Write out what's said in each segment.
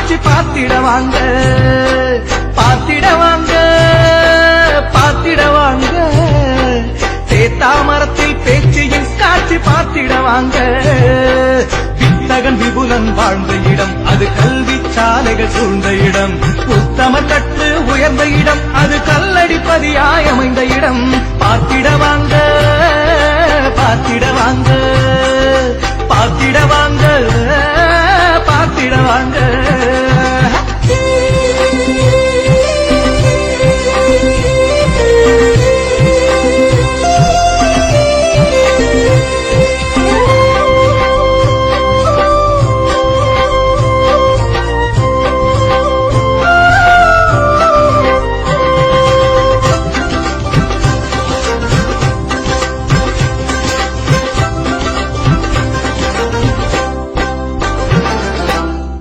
காட்சி பார்த்திடவாங்க பார்த்திடவாங்க பார்த்திடவாங்க தேத்தாமரத்தில் பேச்சியின் காட்சி பார்த்திடவாங்க வித்தகன் விபுலன் வாழ்ந்த இடம் அது கல்வி சாலைகள் சூழ்ந்த இடம் உத்தம தட்டு உயர்ந்த இடம் அது கல்லடிப்பதியாய் அமைந்த இடம் பார்த்திடவாங்க பார்த்திடவாங்க பார்த்திடவாங்க பார்த்திடவாங்க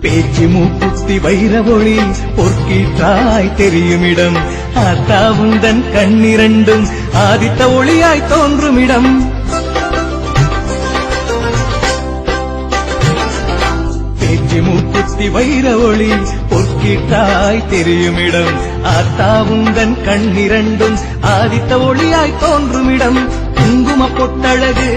பேச்சு மூக்குத்தி வைர ஒளி பொற்கீற்றாய் தெரியுமிடம் ஆத்தாவுந்தன் கண்ணிரண்டும் ஆதித்த ஒளியாய் தோன்றுமிடம் பேச்சு மூக்குத்தி வைர ஒளி பொற்கீற்றாய் தெரியுமிடம் ஆத்தாவுந்தன் கண்ணிரண்டும் ஆதித்த ஒளியாய் தோன்றுமிடம் குங்கும பொட்டழகு